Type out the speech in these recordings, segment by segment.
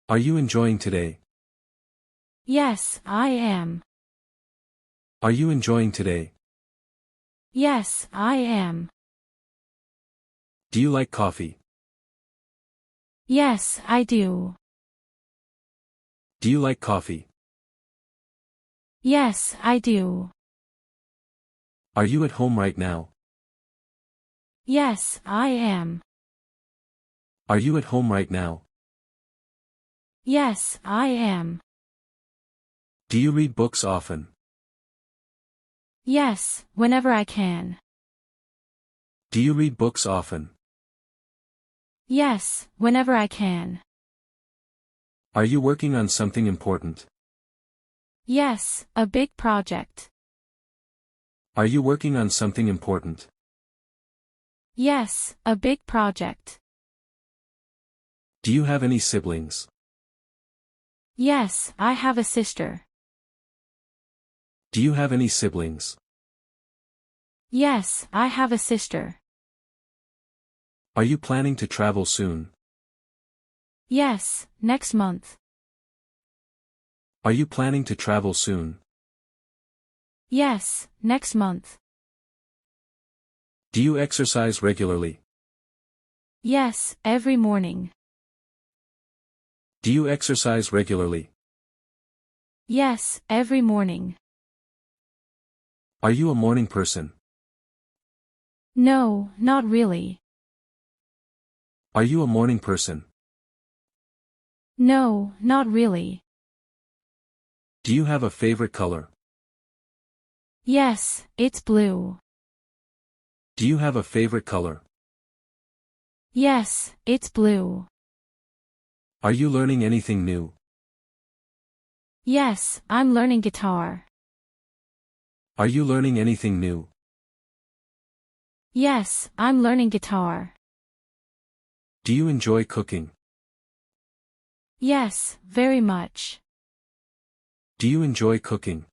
Are you enjoying today? Yes, I am. Are you enjoying today? Yes, I am. Do you like coffee? Yes, I do. Do you like coffee? Yes, I do. Are you at home right now? Yes, I am. Are you at home right now? Yes, I am. Do you read books often? Yes, whenever I can. Do you read books often? Yes, whenever I can. Are you working on something important? Yes, a big project. Are you working on something important? Yes, a big project. Do you have any siblings? Yes, I have a sister. Do you have any siblings? Yes, I have a sister. Are you planning to travel soon? Yes, next month. Are you planning to travel soon? Yes, next month. Do you exercise regularly? Yes, every morning. Do you exercise regularly? Yes, every morning. Are you a morning person? No, not really. Are you a morning person? No, not really. Do you have a favorite color? Yes, it's blue. Do you have a favorite color? Yes, it's blue. Are you learning anything new? Yes, I'm learning guitar. Are you learning anything new? Yes, I'm learning guitar. Do you enjoy cooking? Yes, very much. Do you enjoy cooking?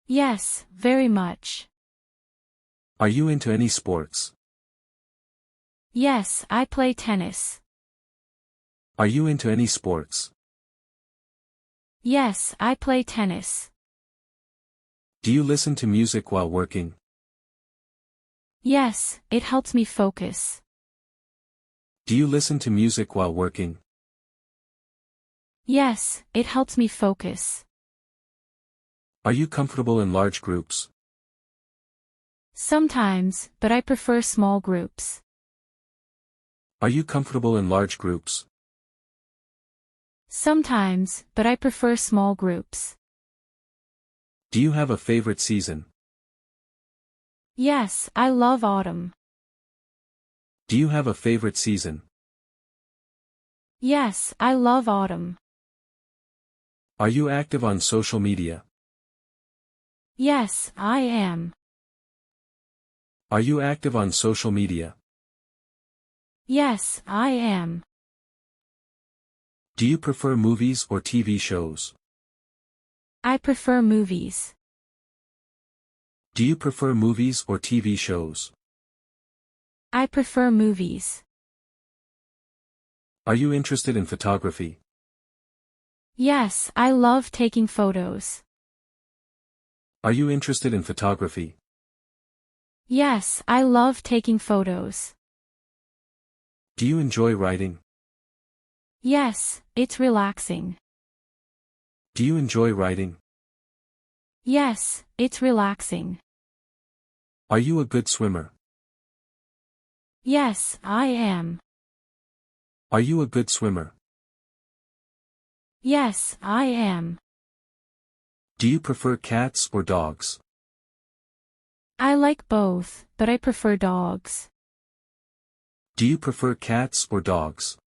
Yes, very much. Are you into any sports? Yes, I play tennis. Are you into any sports? Yes, I play tennis. Do you listen to music while working? Yes, it helps me focus. Do you listen to music while working? Yes, it helps me focus. Are you comfortable in large groups? Sometimes, but I prefer small groups. Are you comfortable in large groups? Sometimes, but I prefer small groups. Do you have a favorite season? Yes, I love autumn. Do you have a favorite season? Yes, I love autumn. Are you active on social media? Yes, I am. Are you active on social media? Yes, I am. Do you prefer movies or TV shows? I prefer movies. Do you prefer movies or TV shows? I prefer movies. Are you interested in photography? Yes, I love taking photos. Are you interested in photography? Yes, I love taking photos. Do you enjoy writing? Yes, it's relaxing. Do you enjoy writing? Yes, it's relaxing. Are you a good swimmer? Yes, I am. Are you a good swimmer? Yes, I am. Do you prefer cats or dogs? I like both, but I prefer dogs. Do you prefer cats or dogs?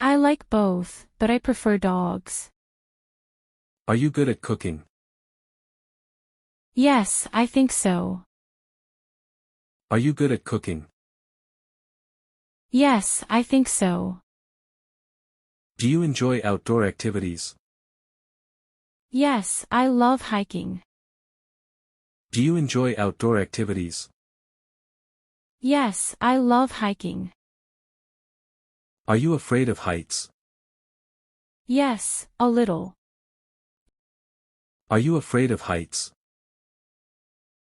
I like both, but I prefer dogs. Are you good at cooking? Yes, I think so. Are you good at cooking? Yes, I think so. Do you enjoy outdoor activities? Yes, I love hiking. Do you enjoy outdoor activities? Yes, I love hiking. Are you afraid of heights? Yes, a little. Are you afraid of heights?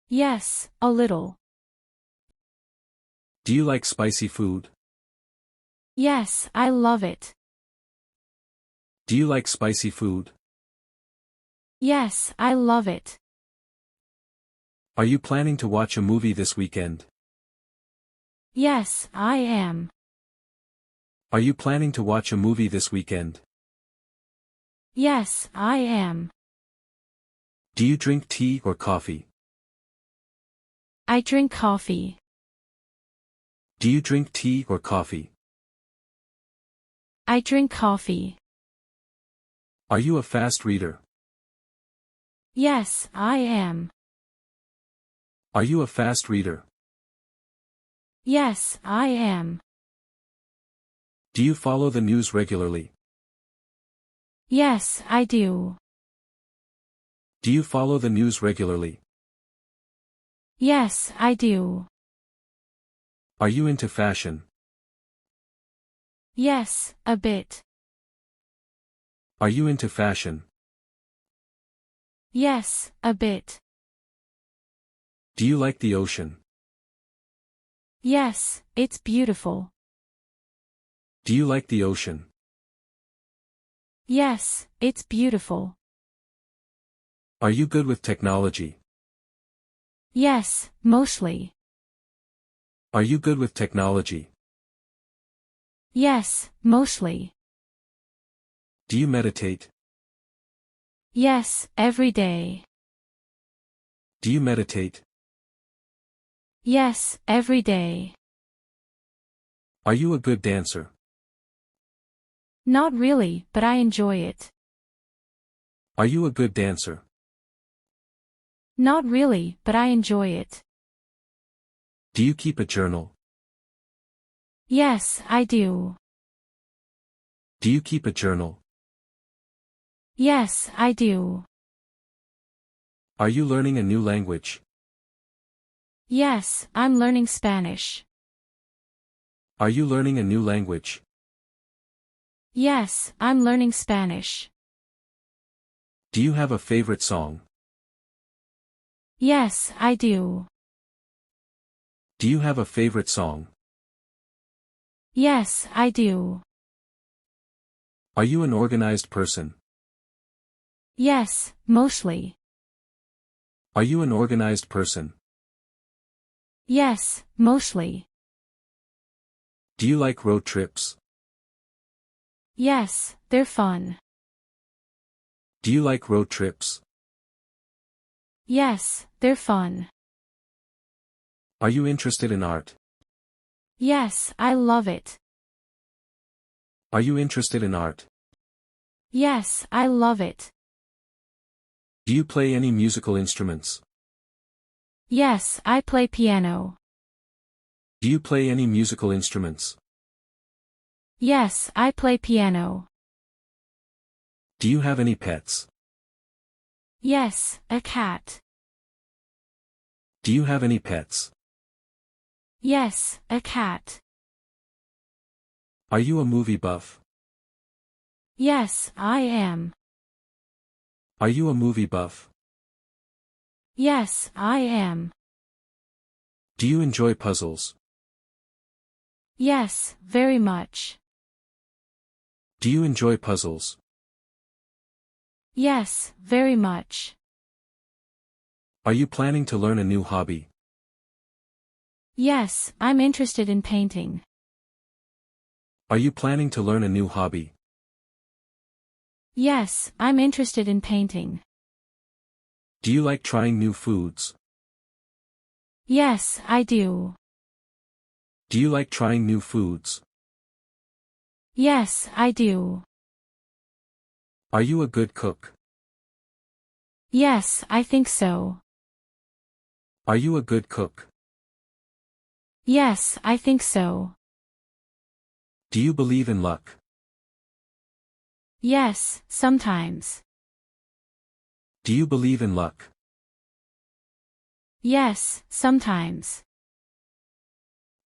Yes, a little. Do you like spicy food? Yes, I love it. Do you like spicy food? Yes, I love it. Are you planning to watch a movie this weekend? Yes, I am. Are you planning to watch a movie this weekend? Yes, I am. Do you drink tea or coffee? I drink coffee. Do you drink tea or coffee? I drink coffee. Are you a fast reader? Yes, I am. Are you a fast reader? Yes, I am. Do you follow the news regularly? Yes, I do. Do you follow the news regularly? Yes, I do. Are you into fashion? Yes, a bit. Are you into fashion? Yes, a bit. Do you like the ocean? Yes, it's beautiful. Do you like the ocean? Yes, it's beautiful. Are you good with technology? Yes, mostly. Are you good with technology? Yes, mostly. Do you meditate? Yes, every day. Do you meditate? Yes, every day. Are you a good dancer? Not really, but I enjoy it. Are you a good dancer? Not really, but I enjoy it. Do you keep a journal? Yes, I do. Do you keep a journal? Yes, I do. Are you learning a new language? Yes, I'm learning Spanish. Are you learning a new language? Yes, I'm learning Spanish. Do you have a favorite song? Yes, I do. Do you have a favorite song? Yes, I do. Are you an organized person? Yes, mostly. Are you an organized person? Yes, mostly. Do you like road trips? Yes, they're fun. Do you like road trips? Yes, they're fun. Are you interested in art? Yes, I love it. Are you interested in art? Yes, I love it. Do you play any musical instruments? Yes, I play piano. Do you play any musical instruments? Yes, I play piano. Do you have any pets? Yes, a cat. Do you have any pets? Yes, a cat. Are you a movie buff? Yes, I am. Are you a movie buff? Yes, I am. Do you enjoy puzzles? Yes, very much. Do you enjoy puzzles? Yes, very much. Are you planning to learn a new hobby? Yes, I'm interested in painting. Are you planning to learn a new hobby? Yes, I'm interested in painting. Do you like trying new foods? Yes, I do. Do you like trying new foods? Yes, I do. Are you a good cook? Yes, I think so. Are you a good cook? Yes, I think so. Do you believe in luck? Yes, sometimes. Do you believe in luck? Yes, sometimes.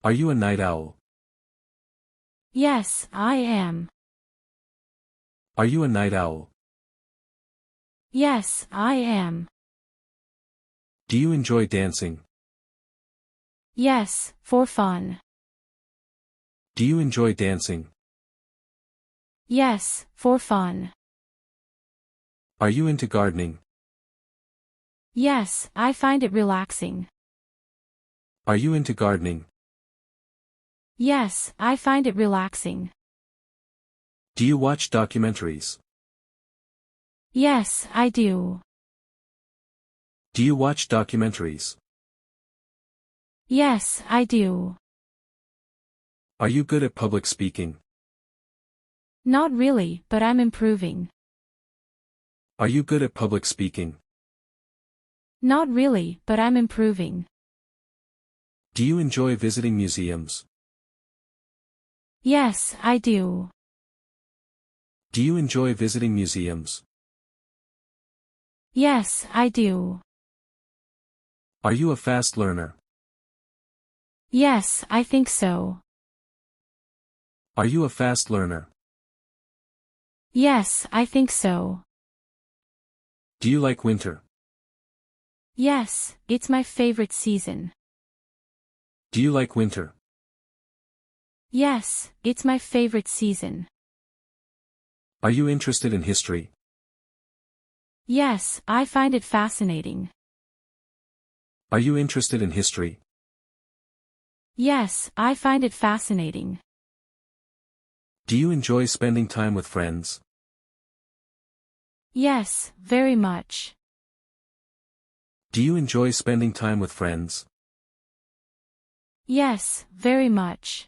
Are you a night owl? Yes, I am. Are you a night owl? Yes, I am. Do you enjoy dancing? Yes, for fun. Do you enjoy dancing? Yes, for fun. Are you into gardening? Yes, I find it relaxing. Are you into gardening? Yes, I find it relaxing. Do you watch documentaries? Yes, I do. Do you watch documentaries? Yes, I do. Are you good at public speaking? Not really, but I'm improving. Are you good at public speaking? Not really, but I'm improving. Do you enjoy visiting museums? Yes, I do. Do you enjoy visiting museums? Yes, I do. Are you a fast learner? Yes, I think so. Are you a fast learner? Yes, I think so. Do you like winter? Yes, it's my favorite season. Do you like winter? Yes, it's my favorite season. Are you interested in history? Yes, I find it fascinating. Are you interested in history? Yes, I find it fascinating. Do you enjoy spending time with friends? Yes, very much. Do you enjoy spending time with friends? Yes, very much.